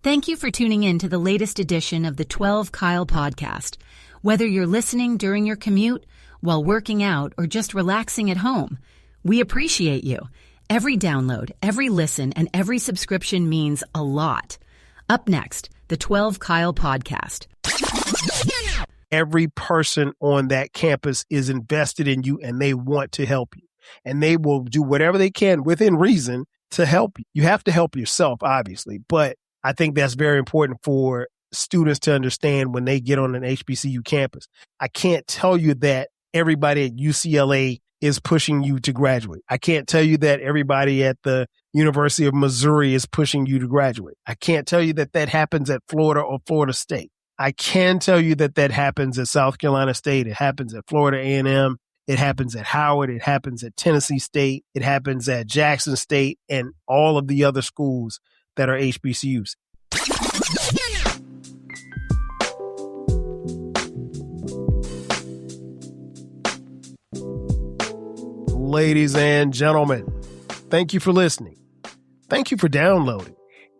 Thank you for tuning in to the latest edition of the 12 Kyle podcast. Whether you're listening during your commute, while working out, or just relaxing at home, we appreciate you. Every download, every listen, and every subscription means a lot. Up next, the 12 Kyle podcast. Every person on that campus is invested in you and they want to help you. And they will do whatever they can within reason to help you. You have to help yourself, obviously, but I think that's very important for students to understand when they get on an HBCU campus. I can't tell you that everybody at UCLA is pushing you to graduate. I can't tell you that everybody at the University of Missouri is pushing you to graduate. I can't tell you that that happens at Florida or Florida State. I can tell you that that happens at South Carolina State. It happens at Florida A&M. It happens at Howard. It happens at Tennessee State. It happens at Jackson State and all of the other schools that are HBCUs. Ladies and gentlemen, thank you for listening. Thank you for downloading.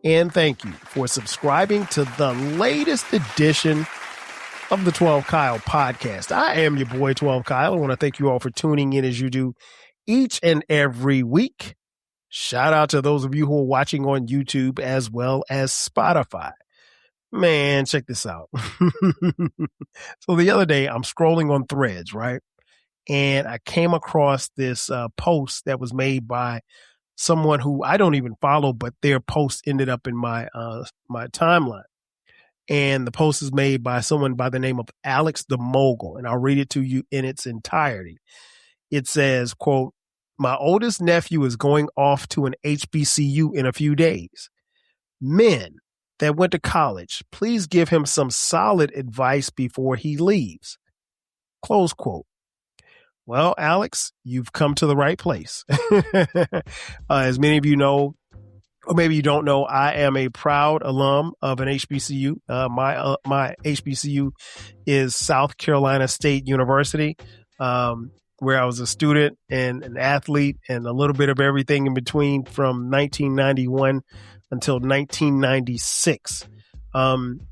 And thank you for subscribing to the latest edition of the 12 Kyle podcast. I am your boy, 12 Kyle. I want to thank you all for tuning in as you do each and every week. Shout out to those of you who are watching on YouTube as well as Spotify. Man, check this out. So the other day, I'm scrolling on Threads, right? And I came across this post that was made by someone who I don't even follow, but their post ended up in my timeline. And the post is made by someone by the name of Alex the Mogul, and I'll read it to you in its entirety. It says, quote, "My oldest nephew is going off to an HBCU in a few days. Men that went to college, please give him some solid advice before he leaves." Close quote. Well, Alex, you've come to the right place. As many of you know, or maybe you don't know, I am a proud alum of an HBCU. My HBCU is South Carolina State University, where I was a student and an athlete and a little bit of everything in between from 1991 until 1996.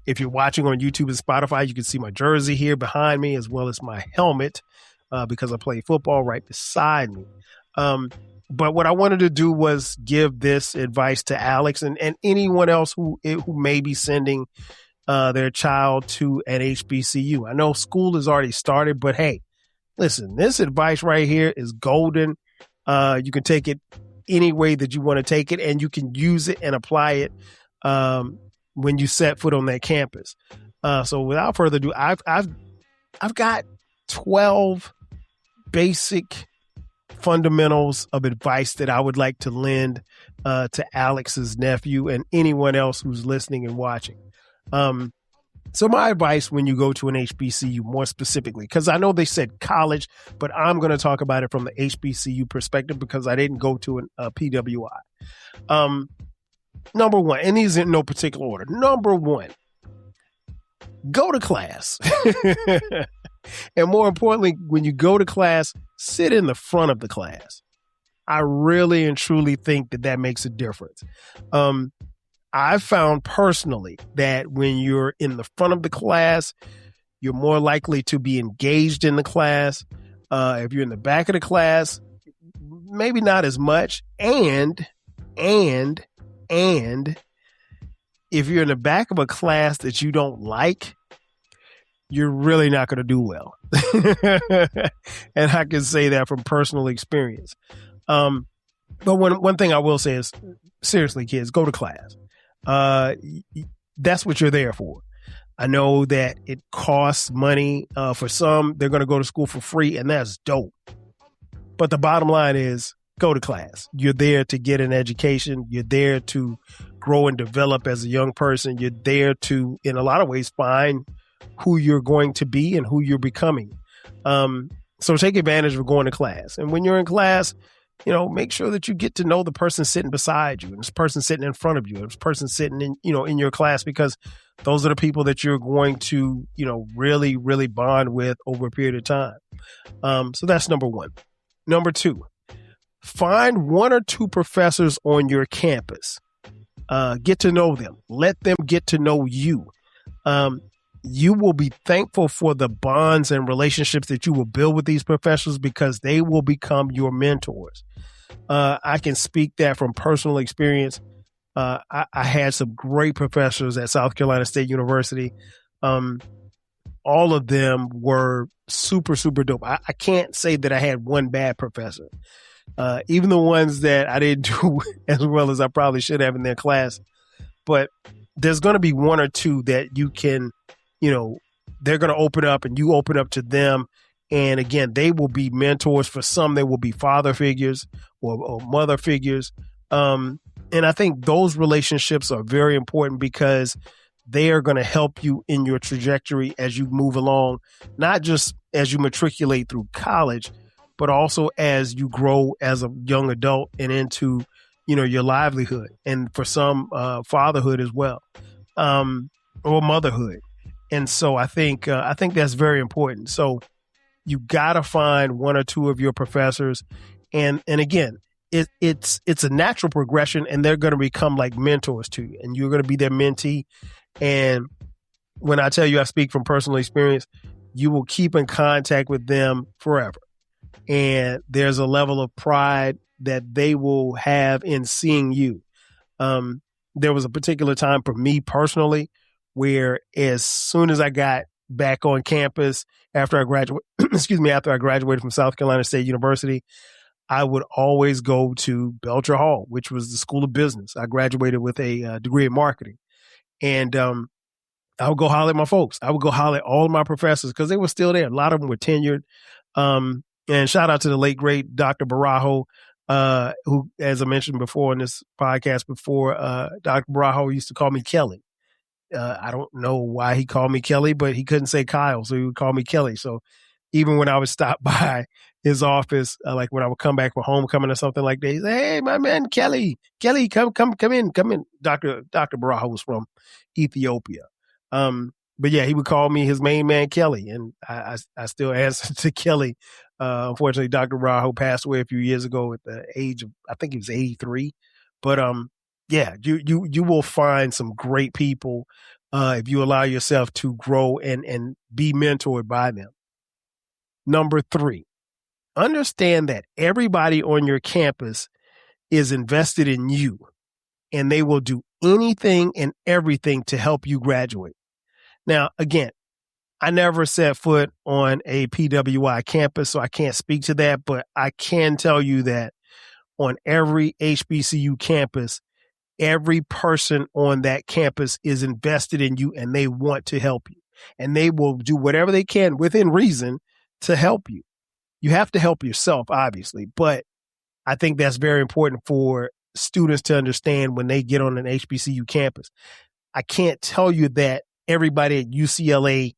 If you're watching on YouTube and Spotify, you can see my jersey here behind me as well as my helmet because I play football right beside me. But what I wanted to do was give this advice to Alex and anyone else who may be sending their child to an HBCU. I know school has already started, but hey, listen, this advice right here is golden. You can take it any way that you want to take it, and you can use it and apply it when you set foot on that campus. So without further ado, I've got 12 basic fundamentals of advice that I would like to lend to Alex's nephew and anyone else who's listening and watching. So my advice when you go to an HBCU, more specifically, because I know they said college, but I'm going to talk about it from the HBCU perspective because I didn't go to a PWI. Number one, and these in no particular order. Number one, go to class. And more importantly, when you go to class, sit in the front of the class. I really and truly think that makes a difference. I've found personally that when you're in the front of the class, you're more likely to be engaged in the class. If you're in the back of the class, maybe not as much. And if you're in the back of a class that you don't like, you're really not going to do well. And I can say that from personal experience. But one thing I will say is, seriously, kids, go to class. That's what you're there for. I know that it costs money. For some, they're going to go to school for free, and that's dope. But the bottom line is, go to class. You're there to get an education. You're there to grow and develop as a young person. You're there to, in a lot of ways, find who you're going to be and who you're becoming. So take advantage of going to class. And when you're in class, make sure that you get to know the person sitting beside you and this person sitting in front of you, and this person sitting in your class, because those are the people that you're going to, really, really bond with over a period of time. So that's number one. Number two, find one or two professors on your campus Get to know them. Let them get to know you. You will be thankful for the bonds and relationships that you will build with these professors because they will become your mentors. I can speak that from personal experience. I had some great professors at South Carolina State University. All of them were super, super dope. I can't say that I had one bad professor. Even the ones that I didn't do as well as I probably should have in their class. But there's going to be one or two that you can, they're going to open up and you open up to them. And again, they will be mentors. For some, they will be father figures or mother figures. And I think those relationships are very important because they are going to help you in your trajectory as you move along, not just as you matriculate through college, but also as you grow as a young adult and into, your livelihood, and for some fatherhood as well, or motherhood. And so I think that's very important. So you got to find one or two of your professors, and again, it's a natural progression, and they're going to become like mentors to you, and you're going to be their mentee. And when I tell you I speak from personal experience, you will keep in contact with them forever. And there's a level of pride that they will have in seeing you. There was a particular time for me personally where as soon as I got back on campus after I graduated from South Carolina State University, I would always go to Belcher Hall, which was the School of Business. I graduated with a degree in marketing. And I would go holler at my folks. I would go holler at all of my professors because they were still there. A lot of them were tenured. And shout out to the late, great Dr. Barajo, who, as I mentioned before in this podcast before, Dr. Barajo used to call me Kelly. I don't know why he called me Kelly, but he couldn't say Kyle, so he would call me Kelly. So even when I would stop by his office, like when I would come back for homecoming or something like that, he'd say, "Hey, my man, Kelly, come in. Dr. Barajo was from Ethiopia. But yeah, he would call me his main man, Kelly. And I still answer to Kelly. Unfortunately, Dr. Barajo passed away a few years ago at the age of, I think he was 83. But, yeah, you will find some great people, if you allow yourself to grow and be mentored by them. Number 3, understand that everybody on your campus is invested in you, and they will do anything and everything to help you graduate. Now, again, I never set foot on a PWI campus, so I can't speak to that, but I can tell you that on every HBCU campus, every person on that campus is invested in you and they want to help you, and they will do whatever they can within reason to help you. You have to help yourself, obviously, but I think that's very important for students to understand when they get on an HBCU campus. I can't tell you that everybody at UCLA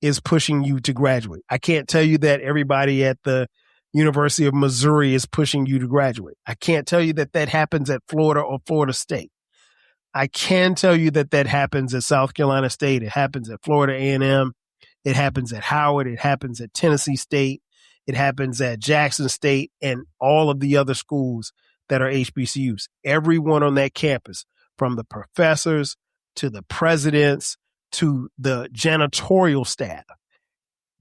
is pushing you to graduate. I can't tell you that everybody at the University of Missouri is pushing you to graduate. I can't tell you that happens at Florida or Florida State. I can tell you that happens at South Carolina State. It happens at Florida A&M. It happens at Howard. It happens at Tennessee State. It happens at Jackson State and all of the other schools that are HBCUs. Everyone on that campus, from the professors to the presidents to the janitorial staff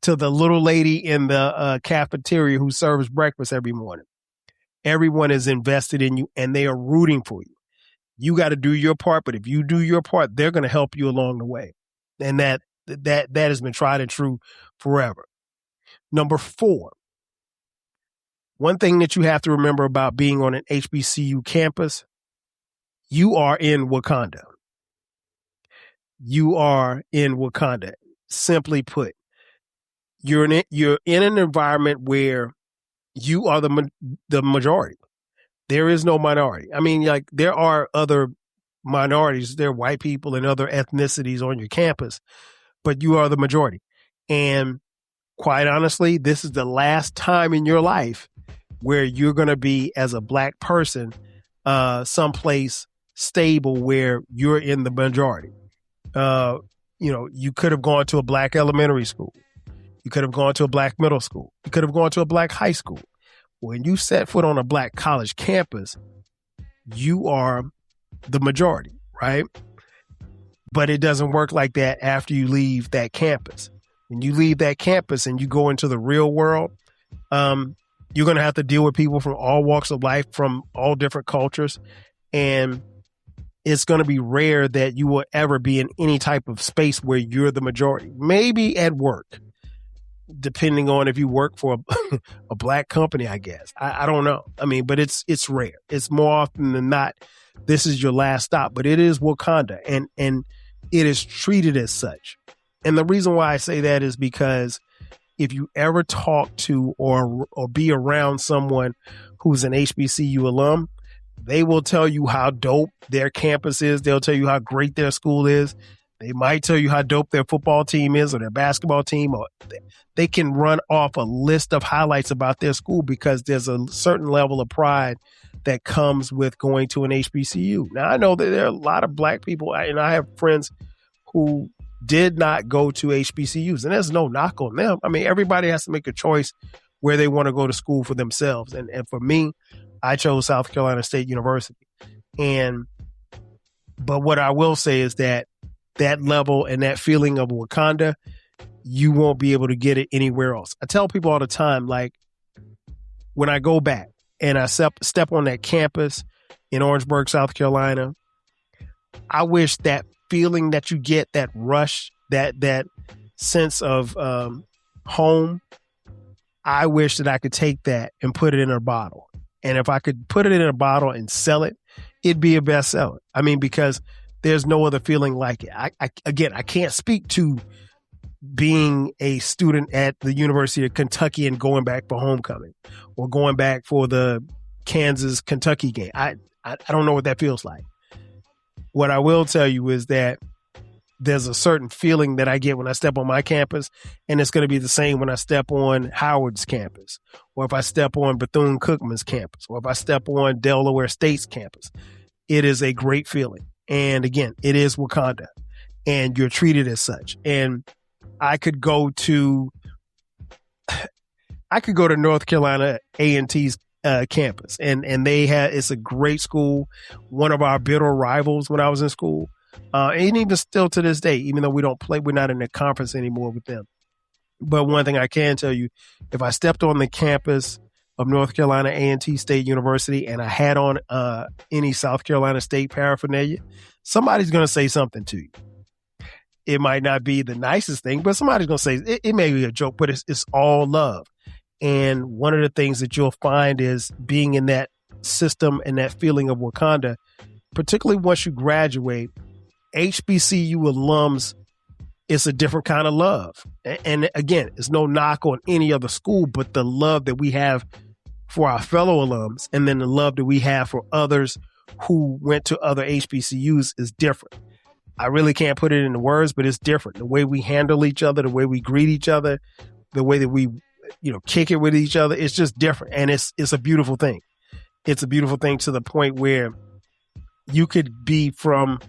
to the little lady in the cafeteria who serves breakfast every morning, everyone is invested in you and they are rooting for you. You got to do your part, but if you do your part, they're going to help you along the way. And that has been tried and true forever. Number 4, one thing that you have to remember about being on an HBCU campus, you are in Wakanda. You are in Wakanda. Simply put, you're in an environment where you are the majority. There is no minority. I mean, like, there are other minorities, there are white people and other ethnicities on your campus, but you are the majority. And quite honestly, this is the last time in your life where you're going to be, as a Black person, someplace stable where you're in the majority. You could have gone to a Black elementary school. You could have gone to a Black middle school. You could have gone to a Black high school. When you set foot on a Black college campus, you are the majority. right? But it doesn't work like that after you leave that campus. When you leave that campus and you go into the real world, you're going to have to deal with people from all walks of life, from all different cultures. And it's going to be rare that you will ever be in any type of space where you're the majority. Maybe at work, depending on if you work for a black company, I guess. I don't know. I mean, but it's rare. It's more often than not, this is your last stop. But it is Wakanda, and it is treated as such. And the reason why I say that is because if you ever talk to or be around someone who's an HBCU alum, they will tell you how dope their campus is. They'll tell you how great their school is. They might tell you how dope their football team is or their basketball team, or they can run off a list of highlights about their school because there's a certain level of pride that comes with going to an HBCU. Now, I know that there are a lot of black people, and I have friends who did not go to HBCUs, and there's no knock on them. I mean, everybody has to make a choice where they want to go to school for themselves. And for me, I chose South Carolina State University. But what I will say is that level and that feeling of Wakanda, you won't be able to get it anywhere else. I tell people all the time, like, when I go back and I step on that campus in Orangeburg, South Carolina, I wish that feeling that you get, that rush, that sense of home, I wish that I could take that and put it in a bottle. And if I could put it in a bottle and sell it, it'd be a bestseller. I mean, because there's no other feeling like it. I can't speak to being a student at the University of Kentucky and going back for homecoming or going back for the Kansas-Kentucky game. I don't know what that feels like. What I will tell you is that there's a certain feeling that I get when I step on my campus, and it's going to be the same when I step on Howard's campus, or if I step on Bethune-Cookman's campus, or if I step on Delaware State's campus. It is a great feeling. And again, it is Wakanda, and you're treated as such. And I could go to North Carolina A&T's campus, and it's a great school, one of our bitter rivals when I was in school. And even still to this day, even though we don't play, we're not in the conference anymore with them. But one thing I can tell you, if I stepped on the campus of North Carolina A&T State University and I had on any South Carolina State paraphernalia, somebody's going to say something to you. It might not be the nicest thing, but somebody's going to say, it may be a joke, but it's all love. And one of the things that you'll find is being in that system and that feeling of Wakanda, particularly once you graduate, HBCU alums, it's a different kind of love. And again, it's no knock on any other school, but the love that we have for our fellow alums and then the love that we have for others who went to other HBCUs is different. I really can't put it into words, but it's different. The way we handle each other, the way we greet each other, the way that we, kick it with each other, it's just different. And it's a beautiful thing. It's a beautiful thing to the point where you could be from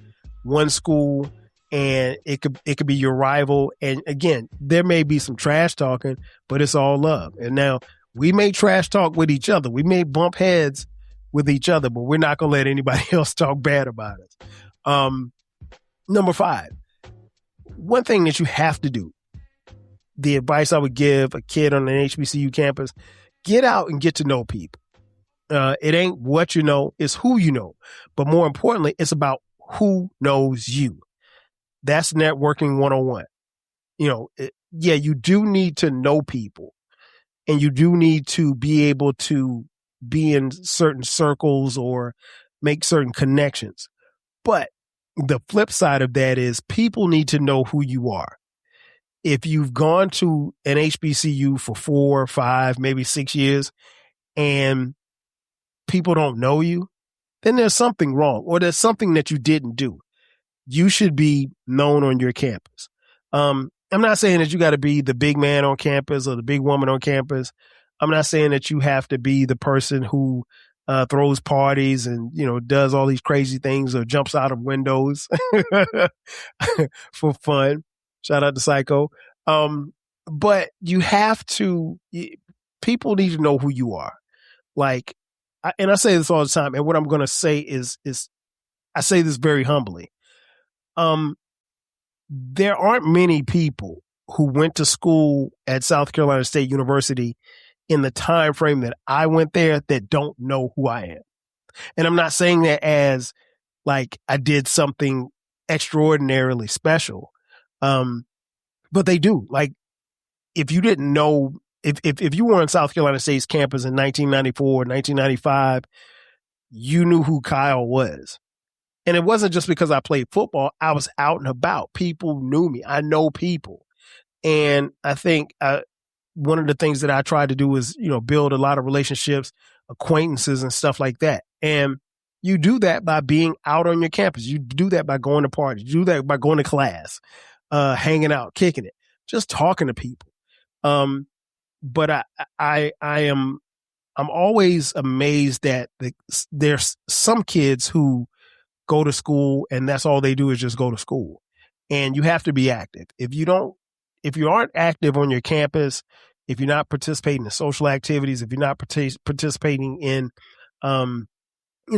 one school and it could be your rival. And again, there may be some trash talking, but it's all love. And now we may trash talk with each other. We may bump heads with each other, but we're not going to let anybody else talk bad about us. Number 5, one thing that you have to do, the advice I would give a kid on an HBCU campus, get out and get to know people. It ain't what you know, it's who you know. But more importantly, it's about who knows you. That's networking 101. You do need to know people, and you do need to be able to be in certain circles or make certain connections. But the flip side of that is people need to know who you are. If you've gone to an HBCU for 4, 5, maybe 6 years and people don't know you, then there's something wrong, or there's something that you didn't do. You should be known on your campus. I'm not saying that you got to be the big man on campus or the big woman on campus. I'm not saying that you have to be the person who throws parties and, does all these crazy things or jumps out of windows for fun. Shout out to Psycho. But you have to, people need to know who you are. Like, and I say this all the time, and what I'm going to say is I say this very humbly. There aren't many people who went to school at South Carolina State University in the time frame that I went there that don't know who I am. And I'm not saying that as like I did something extraordinarily special. But they do. Like, if you didn't know, if you were on South Carolina State's campus in 1994, 1995, you knew who Kyle was. And it wasn't just because I played football. I was out and about. People knew me. I know people. And I think one of the things that I tried to do is, build a lot of relationships, acquaintances and stuff like that. And you do that by being out on your campus. You do that by going to parties. You do that by going to class, hanging out, kicking it, just talking to people. But I'm always amazed that there's some kids who go to school and that's all they do is just go to school. And you have to be active. If you aren't active on your campus, if you're not participating in social activities, if you're not participating in,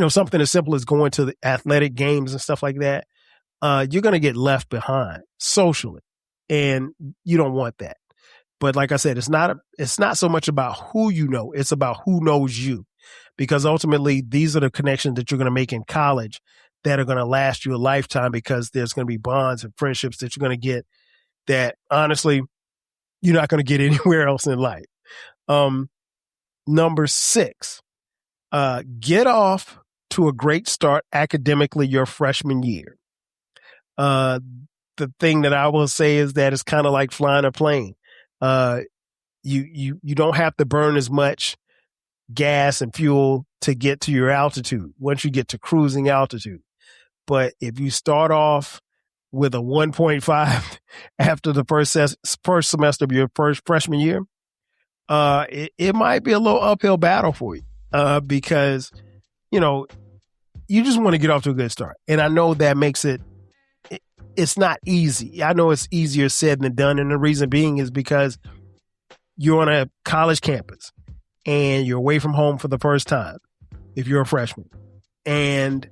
something as simple as going to the athletic games and stuff like that, you're going to get left behind socially. And you don't want that. But like I said, it's not so much about who you know, it's about who knows you. Because ultimately, these are the connections that you're going to make in college that are going to last you a lifetime, because there's going to be bonds and friendships that you're going to get that, honestly, you're not going to get anywhere else in life. Number 6, get off to a great start academically your freshman year. The thing that I will say is that it's kind of like flying a plane. You don't have to burn as much gas and fuel to get to your altitude once you get to cruising altitude. But if you start off with a 1.5 after the first semester of your first freshman year, it might be a little uphill battle for you, because, you just want to get off to a good start. And I know that makes it's not easy. I know it's easier said than done. And the reason being is because you're on a college campus and you're away from home for the first time if you're a freshman. And,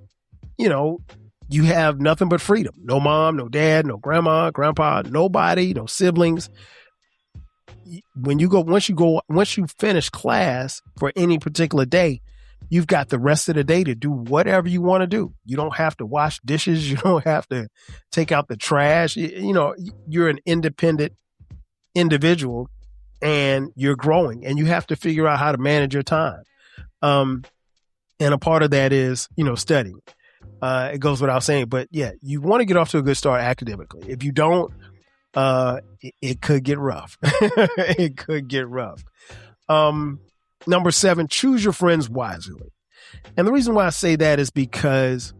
you have nothing but freedom. No mom, no dad, no grandma, grandpa, nobody, no siblings. Once you finish class for any particular day, you've got the rest of the day to do whatever you want to do. You don't have to wash dishes. You don't have to take out the trash. You're an independent individual and you're growing, and you have to figure out how to manage your time. And a part of that is, studying. It goes without saying, but yeah, you want to get off to a good start academically. If you don't, it could get rough. It could get rough. Number 7, choose your friends wisely. And the reason why I say that is because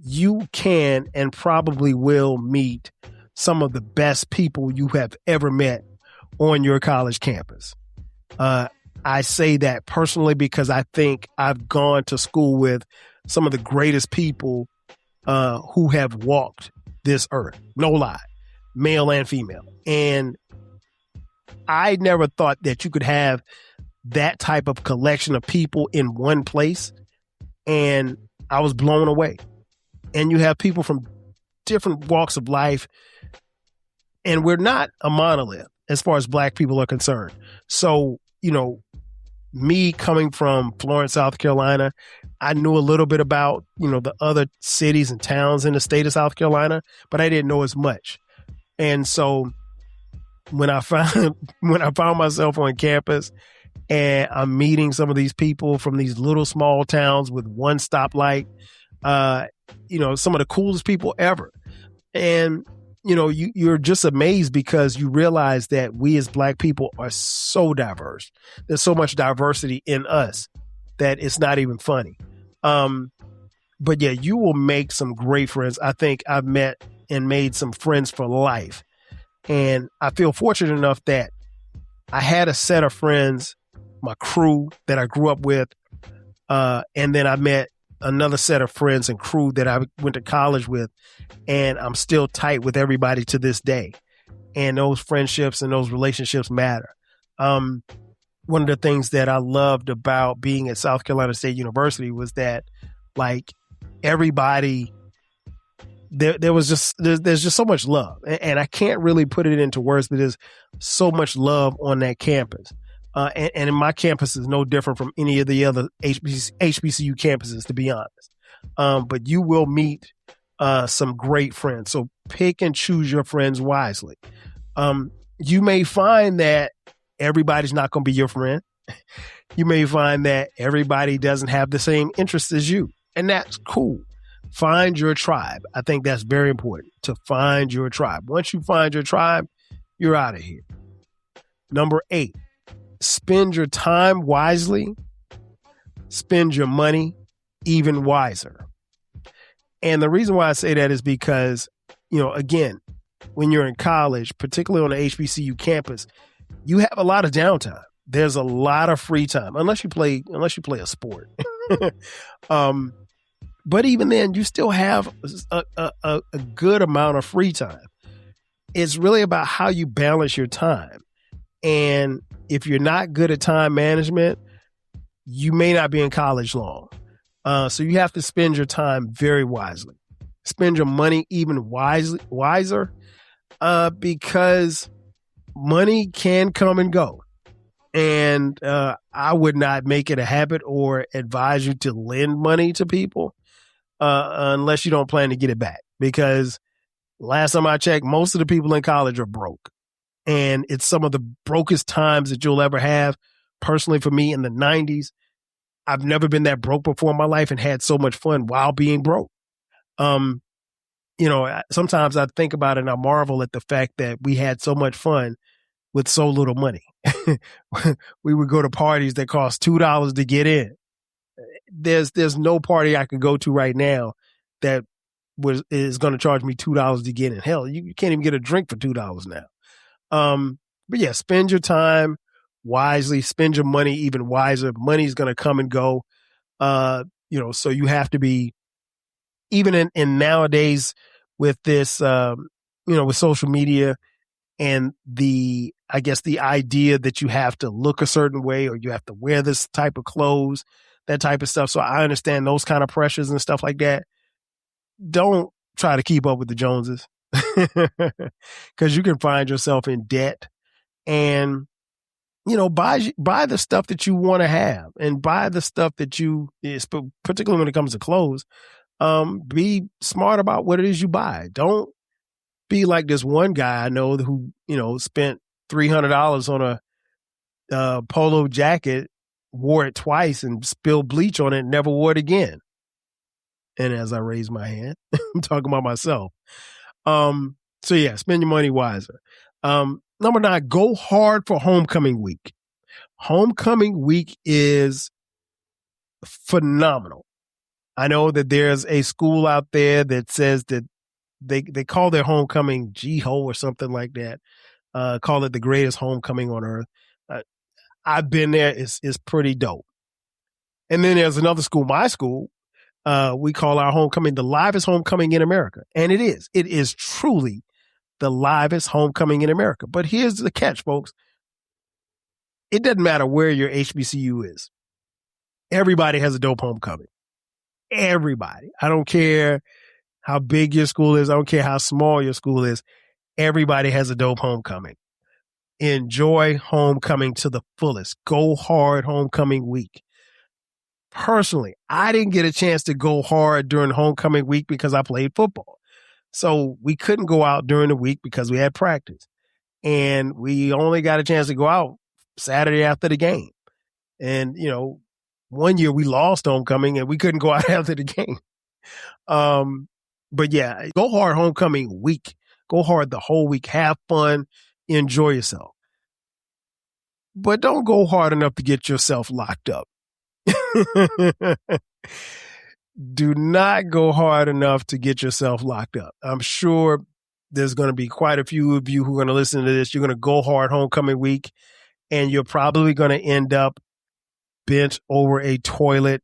you can and probably will meet some of the best people you have ever met on your college campus. I say that personally because I think I've gone to school with some of the greatest people who have walked this earth. No lie, male and female. And I never thought that you could have that type of collection of people in one place. And I was blown away. And you have people from different walks of life. And we're not a monolith as far as Black people are concerned. So, me coming from Florence, South Carolina, I knew a little bit about, the other cities and towns in the state of South Carolina, but I didn't know as much. And so when I found myself on campus and I'm meeting some of these people from these little small towns with one stoplight, some of the coolest people ever. And, you're just amazed because you realize that we as Black people are so diverse. There's so much diversity in us that it's not even funny. But yeah, you will make some great friends. I think I've met and made some friends for life. And I feel fortunate enough that I had a set of friends, my crew that I grew up with. And then I met another set of friends and crew that I went to college with, and I'm still tight with everybody to this day. And those friendships and those relationships matter. One of the things that I loved about being at South Carolina State University was that, everybody, there's just so much love. And I can't really put it into words, but there's so much love on that campus. And my campus is no different from any of the other HBCU campuses, to be honest. But you will meet some great friends. So pick and choose your friends wisely. You may find that everybody's not going to be your friend. You may find that everybody doesn't have the same interests as you, and that's cool. Find your tribe. I think that's very important, to find your tribe. Once you find your tribe, you're out of here. Number 8, spend your time wisely. Spend your money even wiser. And the reason why I say that is because, again, when you're in college, particularly on the HBCU campus, you have a lot of downtime. There's a lot of free time, unless you play a sport. But even then, you still have a good amount of free time. It's really about how you balance your time. And if you're not good at time management, you may not be in college long. So you have to spend your time very wisely. Spend your money even wiser, because money can come and go. And I would not make it a habit or advise you to lend money to people unless you don't plan to get it back. Because last time I checked, most of the people in college are broke. And it's some of the brokest times that you'll ever have. Personally, for me, in the 90s, I've never been that broke before in my life and had so much fun while being broke. Sometimes I think about it and I marvel at the fact that we had so much fun with so little money. We would go to parties that cost $2 to get in. There's no party I could go to right now that is going to charge me $2 to get in. Hell, you can't even get a drink for $2 now. But yeah, spend your time wisely, spend your money even wiser. Money's going to come and go. So you have to be, even in nowadays with this, with social media and the idea that you have to look a certain way or you have to wear this type of clothes, that type of stuff. So I understand those kind of pressures and stuff like that. Don't try to keep up with the Joneses because you can find yourself in debt. And buy the stuff that you want to have, and buy the stuff that particularly when it comes to clothes, be smart about what it is you buy. Don't be like this one guy I know who, spent $300 on a polo jacket, wore it twice and spilled bleach on it and never wore it again. And as I raise my hand, I'm talking about myself. So yeah, spend your money wiser. Number 9, go hard for homecoming week. Homecoming week is phenomenal. I know that there's a school out there that says that they call their homecoming G-Ho or something like that. Call it the greatest homecoming on earth. I've been there. It's pretty dope. And then there's another school, my school. We call our homecoming the livest homecoming in America. And it is. It is truly the livest homecoming in America. But here's the catch, folks. It doesn't matter where your HBCU is. Everybody has a dope homecoming. Everybody. I don't care how big your school is. I don't care how small your school is. Everybody has a dope homecoming. Enjoy homecoming to the fullest. Go hard homecoming week. Personally, I didn't get a chance to go hard during homecoming week because I played football. So we couldn't go out during the week because we had practice. And we only got a chance to go out Saturday after the game. And, one year we lost homecoming and we couldn't go out after the game. But yeah, go hard homecoming week. Go hard the whole week. Have fun. Enjoy yourself. But don't go hard enough to get yourself locked up. Do not go hard enough to get yourself locked up. I'm sure there's going to be quite a few of you who are going to listen to this. You're going to go hard homecoming week, and you're probably going to end up bent over a toilet,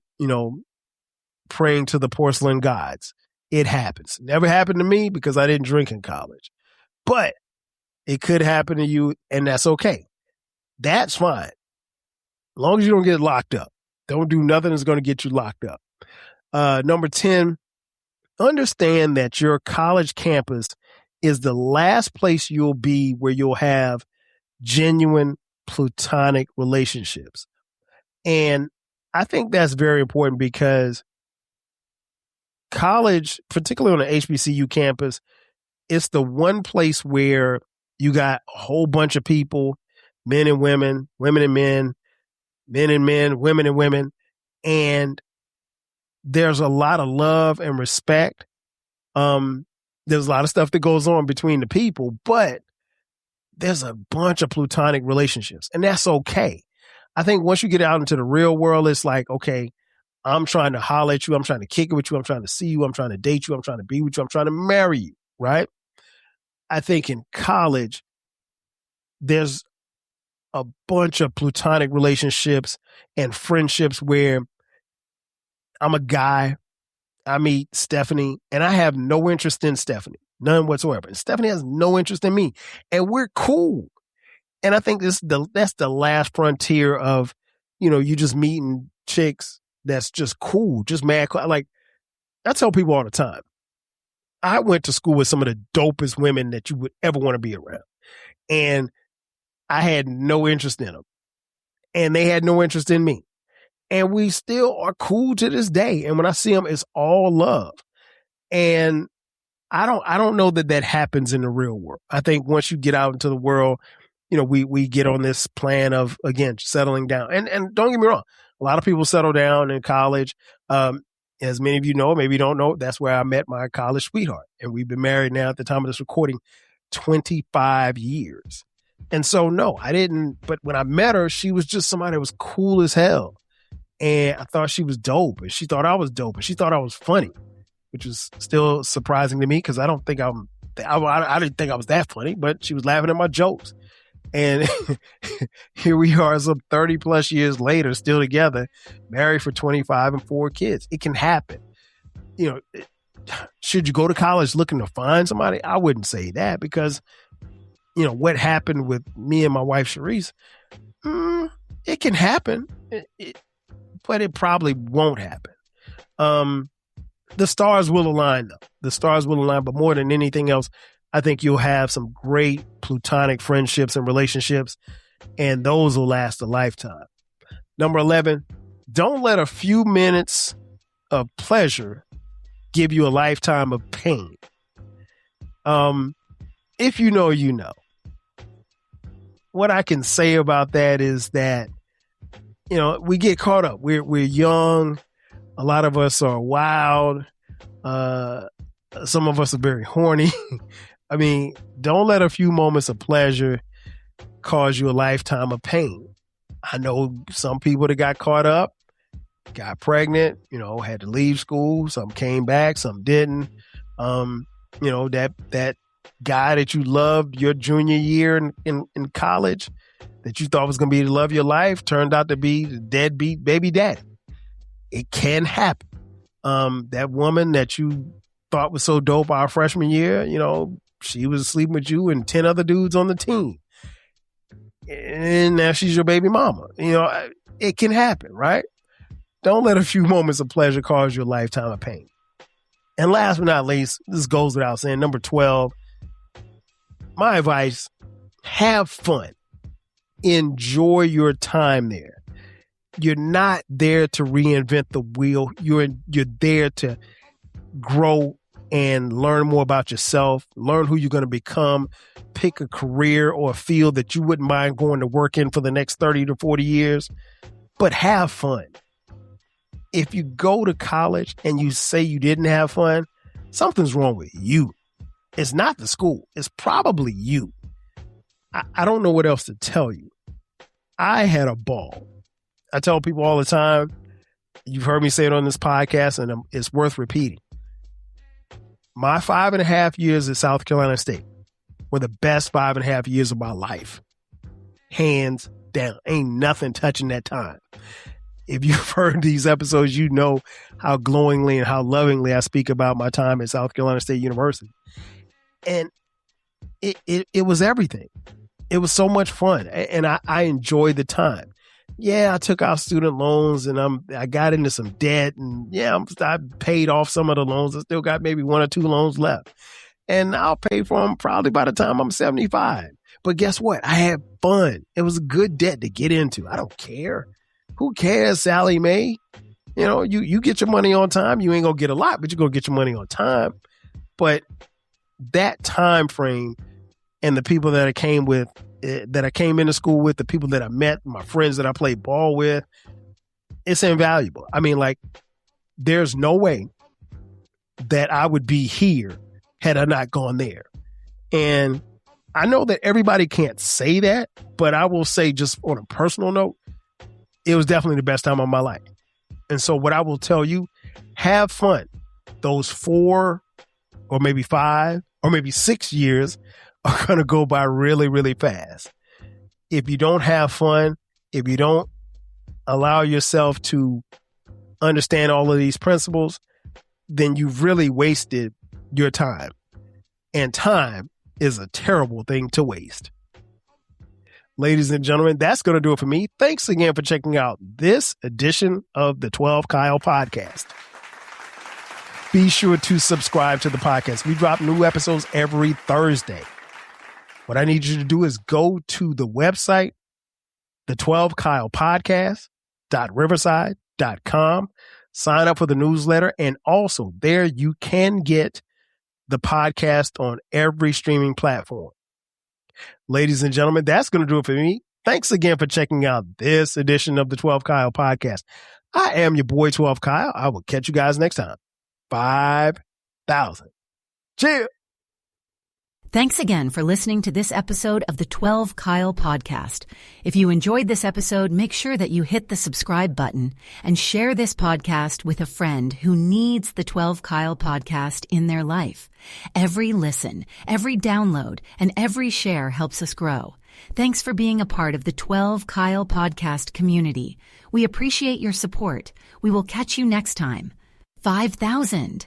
praying to the porcelain gods. It happens. Never happened to me because I didn't drink in college, but it could happen to you, and that's okay. That's fine. As long as you don't get locked up. Don't do nothing that's going to get you locked up. Number 10, understand that your college campus is the last place you'll be where you'll have genuine platonic relationships. And I think that's very important because college, particularly on an HBCU campus, it's the one place where you got a whole bunch of people, men and women, women and men, men and men, women and women. And there's a lot of love and respect. There's a lot of stuff that goes on between the people, but there's a bunch of platonic relationships, and that's okay. I think once you get out into the real world, it's like, okay, I'm trying to holler at you. I'm trying to kick it with you. I'm trying to see you. I'm trying to date you. I'm trying to be with you. I'm trying to marry you, right? I think in college, there's a bunch of platonic relationships and friendships where I'm a guy, I meet Stephanie, and I have no interest in Stephanie, none whatsoever. And Stephanie has no interest in me, and we're cool. And I think that's the last frontier of, you just meeting chicks that's just cool, just mad. Like, I tell people all the time, I went to school with some of the dopest women that you would ever want to be around. And I had no interest in them. And they had no interest in me. And we still are cool to this day. And when I see them, it's all love. And I don't know that happens in the real world. I think once you get out into the world, we get on this plan of, again, settling down. And don't get me wrong, a lot of people settle down in college. As many of you know, maybe you don't know, that's where I met my college sweetheart. And we've been married now at the time of this recording 25 years. And so, no, I didn't. But when I met her, she was just somebody that was cool as hell. And I thought she was dope. And she thought I was dope. And she thought I was funny, which was still surprising to me because I didn't think I was that funny, but she was laughing at my jokes. And here we are some 30 plus years later, still together, married for 25 and 4 kids. It can happen. Should you go to college looking to find somebody? I wouldn't say that because, what happened with me and my wife, Sharice, it can happen, but it probably won't happen. The stars will align, though. The stars will align, but more than anything else, I think you'll have some great platonic friendships and relationships, and those will last a lifetime. Number 11, don't let a few minutes of pleasure give you a lifetime of pain. If you know, you know. What I can say about that is that, we get caught up. We're young. A lot of us are wild. Some of us are very horny. I mean, don't let a few moments of pleasure cause you a lifetime of pain. I know some people that got caught up, got pregnant, had to leave school. Some came back, some didn't. That guy that you loved your junior year in college that you thought was going to be the love of your life turned out to be the deadbeat baby daddy. It can happen. That woman that you thought was so dope our freshman year, she was sleeping with you and 10 other dudes on the team. And now she's your baby mama. It can happen, right? Don't let a few moments of pleasure cause you a lifetime of pain. And last but not least, this goes without saying, number 12, my advice, have fun. Enjoy your time there. You're not there to reinvent the wheel. You're there to grow and learn more about yourself, learn who you're going to become, pick a career or a field that you wouldn't mind going to work in for the next 30 to 40 years, but have fun. If you go to college and you say you didn't have fun, something's wrong with you. It's not the school. It's probably you. I don't know what else to tell you. I had a ball. I tell people all the time, you've heard me say it on this podcast, and it's worth repeating. My 5.5 years at South Carolina State were the best 5.5 years of my life. Hands down. Ain't nothing touching that time. If you've heard these episodes, you know how glowingly and how lovingly I speak about my time at South Carolina State University. And it was everything. It was so much fun. And I enjoyed the time. yeah, I took out student loans and I got into some debt, and yeah, I paid off some of the loans. I still got maybe 1 or 2 loans left, and I'll pay for them probably by the time I'm 75. But guess what? I had fun. It was a good debt to get into. I don't care. Who cares, Sally Mae? You know, you get your money on time. You ain't gonna get a lot, but you're gonna get your money on time. But that time frame and the people that I came into school with, the people that I met, my friends that I played ball with, it's invaluable. I mean, like, there's no way that I would be here had I not gone there. And I know that everybody can't say that, but I will say, just on a personal note, it was definitely the best time of my life. And so what I will tell you, have fun. Those 4 or maybe 5 or maybe 6 years are going to go by really, really fast. If you don't have fun, if you don't allow yourself to understand all of these principles, then you've really wasted your time. And time is a terrible thing to waste. Ladies and gentlemen, that's going to do it for me. Thanks again for checking out this edition of the 12 Kyle podcast. Be sure to subscribe to the podcast. We drop new episodes every Thursday. What I need you to do is go to the website, the12kylepodcast.riverside.com, sign up for the newsletter, and also there you can get the podcast on every streaming platform. Ladies and gentlemen, that's going to do it for me. Thanks again for checking out this edition of the 12 Kyle podcast. I am your boy 12 Kyle. I will catch you guys next time. 5,000. Cheers. Thanks again for listening to this episode of the 12 Kyle podcast. If you enjoyed this episode, make sure that you hit the subscribe button and share this podcast with a friend who needs the 12 Kyle podcast in their life. Every listen, every download, and every share helps us grow. Thanks for being a part of the 12 Kyle podcast community. We appreciate your support. We will catch you next time. 5,000.